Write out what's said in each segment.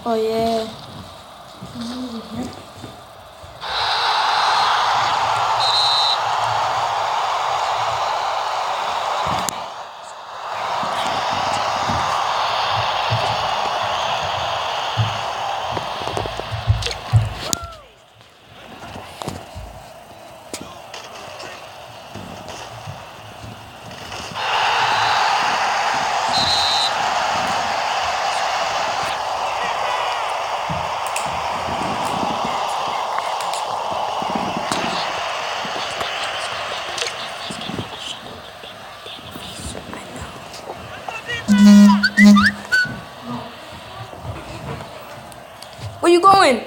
Oh yeah. Where you going?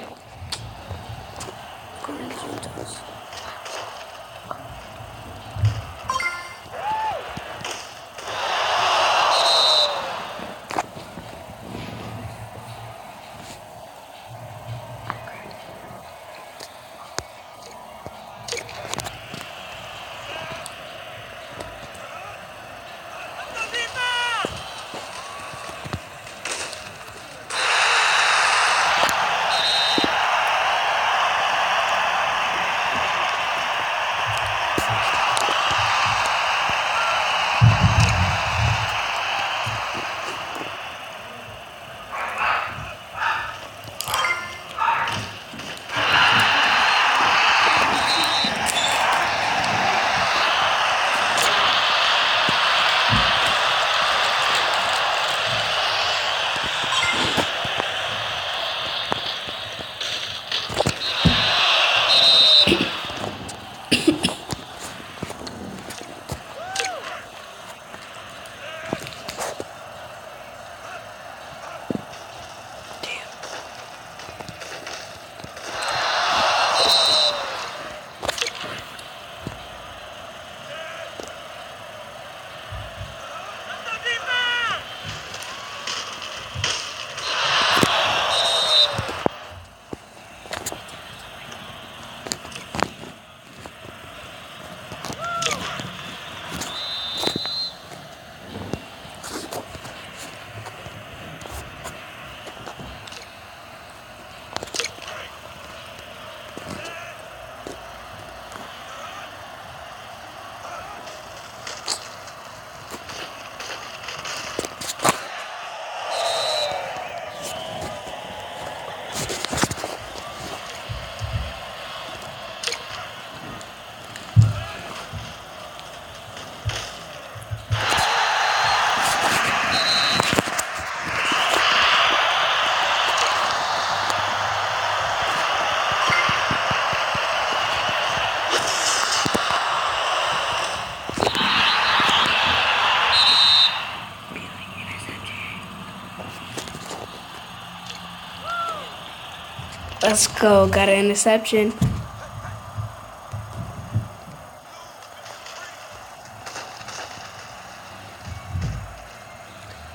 Let's go. Got an interception.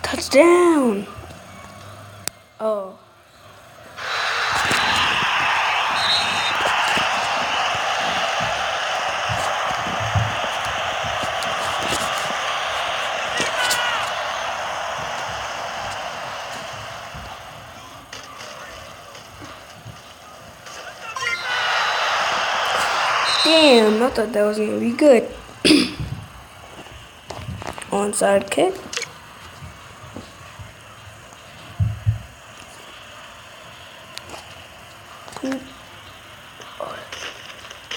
Touchdown. Oh. Damn, I thought that was gonna be good. Onside kick.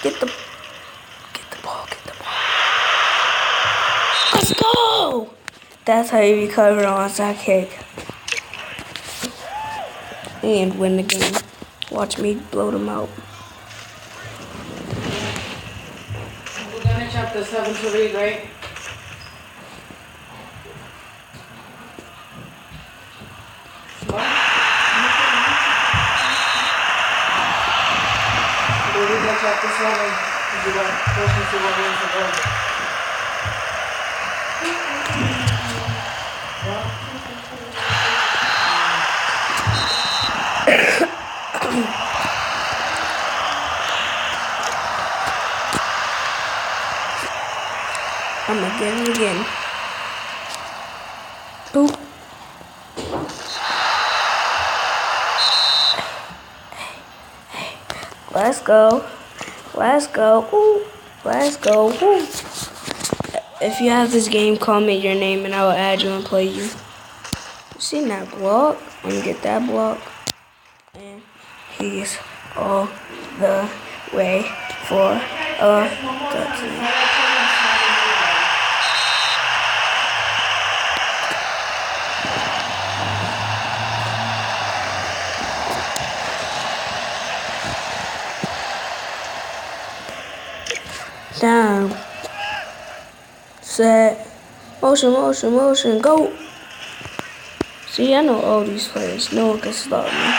Get the ball, get the ball. Let's go! That's how you recover on onside kick. And win the game. Watch me blow them out. We're gonna chapter 7 to read, right? What? We'll read that chapter 7 if you got questions to what we're going to go. I'm gonna get it again. Boop. go. Let's go. Ooh. Let's go. Ooh. If you have this game, comment your name and I will add you and play you. See that block? Let me get that block. And he's all the way for a touchdown. Down. Set. Motion, motion, motion. Go. See, I know all these players. No one can stop me.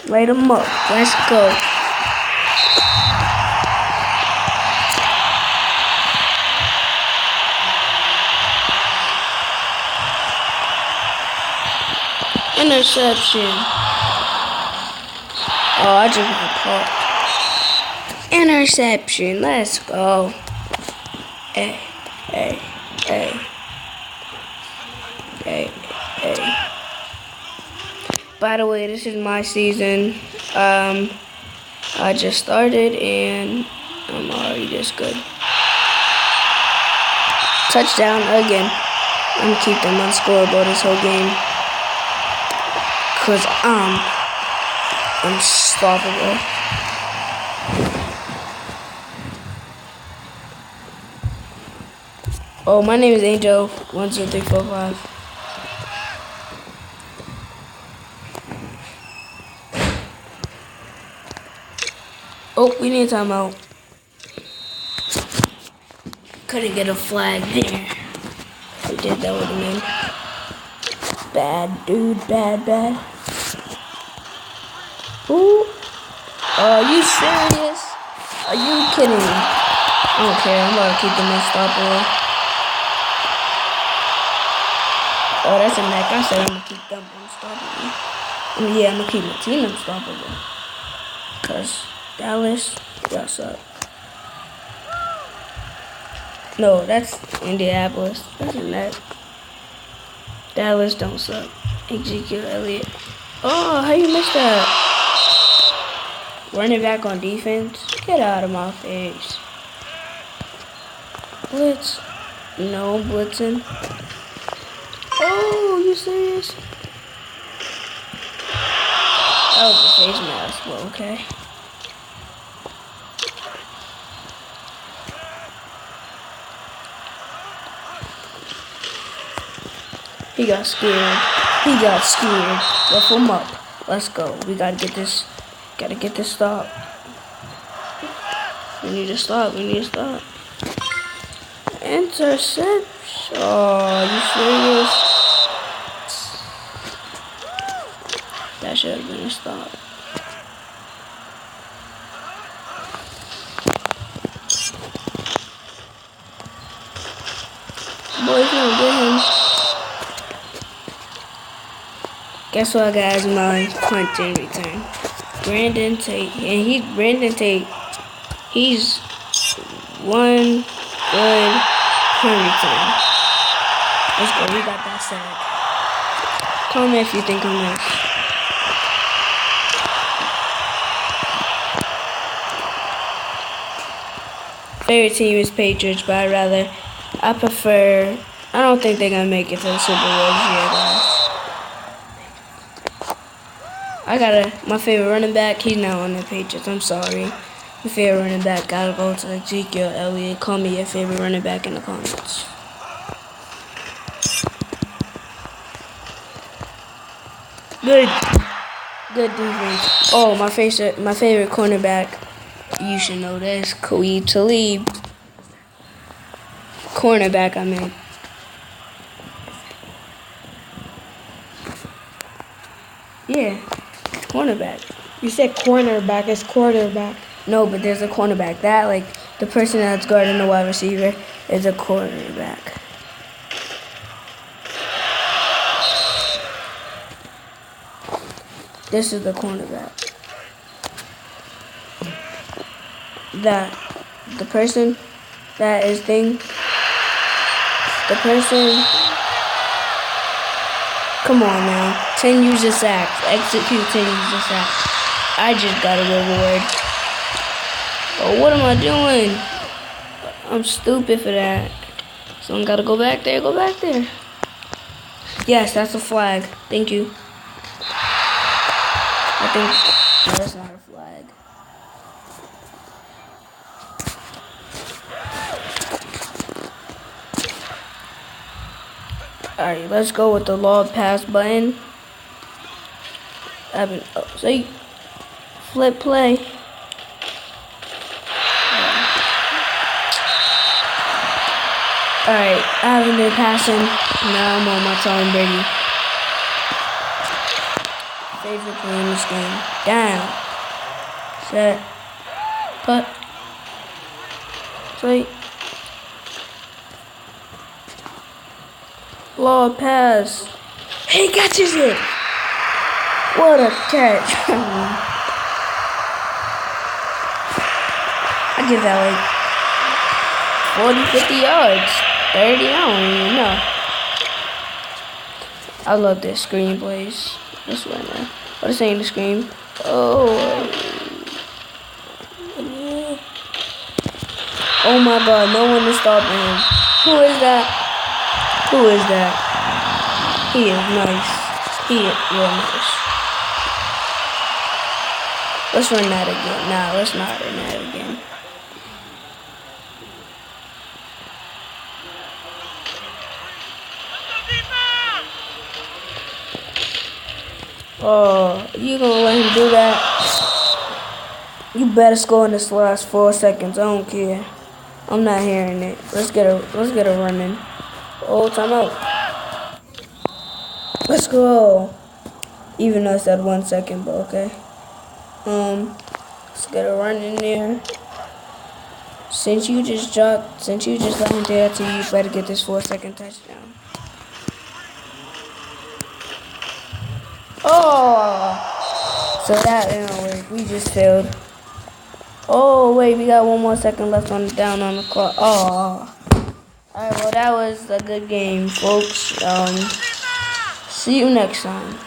Light them up. Let's go. Interception. Oh, I just got caught. Interception. Let's go. Hey, hey, hey. Hey, hey. By the way, this is my season. I just started and I'm already this good. Touchdown again. I'm gonna keep them unscorable this whole game. Cause I'm unstoppable. Oh, my name is Angel 12345. Oh, we need a timeout. Couldn't get a flag there. If we did, that would have been bad, dude. Bad, bad. Ooh. Are you serious? Are you kidding me? I don't care. I'm about to keep them unstoppable. Oh, that's a neck. I said I'm going to keep them unstoppable. I mean, yeah, I'm going to keep my team unstoppable. Because Dallas, y'all suck. No, that's Indianapolis. That's a net. Dallas don't suck. Ezekiel Elliott. Oh, how you missed that? Running back on defense. Get out of my face. Blitz. No blitzing. Oh, you serious? That was a face mask. Well, okay. He got scared. He got scared. Rough him up. Let's go. We gotta get this. Gotta get this stop. We need to stop. We need to stop. Interception. Oh, you serious? That should have been a stop. Boy, you don't get him. Guess what, guys? My punting return. Brandon Tate, and Brandon Tate. He's one good punt return. Let's go. We got that sack. Comment if you think I'm nice. Favorite team is Patriots, but I prefer. I don't think they're gonna make it to the Super Bowl this year, guys. My favorite running back, he's not on the Patriots, I'm sorry. My favorite running back gotta go to Ezekiel Elliott. Call me your favorite running back in the comments. Good defense. Oh, my favorite cornerback, you should know this, Khalid Talib. Cornerback, I mean. Yeah. Cornerback. You said cornerback, it's quarterback. No, but there's a cornerback. That, like, the person that's guarding the wide receiver is a cornerback. This is the cornerback. That the person that is thing. The person. Come on now. 10 user sacks. Execute 10 user sacks. I just got a reward. Oh, what am I doing? I'm stupid for that. So I gotta go back there. Go back there. Yes, that's a flag. Thank you. I think no, that's not a flag. Alright, let's go with the lob pass button. See? Flip play. Alright, I haven't been passing. Now I'm on my Tom Brady. Favorite play in this game. Down. Set. Put. Play. Lob pass. He catches it. What a catch. I give that like 40, 50 yards. 30, I don't even know. I love this screenplays. This one, man. What is saying the screen? Oh. Oh my god, no one is stopping him. Who is that? Who is that? He is nice. He is real nice. Let's run that again. Nah, let's not run that again. Oh, you gonna let him do that? You better score in this last 4 seconds. I don't care. I'm not hearing it. Let's get a running. Oh, timeout. Let's go. Even though it's at 1 second, but okay. Let's get a run in there. Since you just let him do that to you, you better get this 4-second touchdown. Oh, so that didn't work. We just failed. Oh wait, we got 1 more second left down on the clock. Oh, alright. Well, that was a good game, folks. See you next time.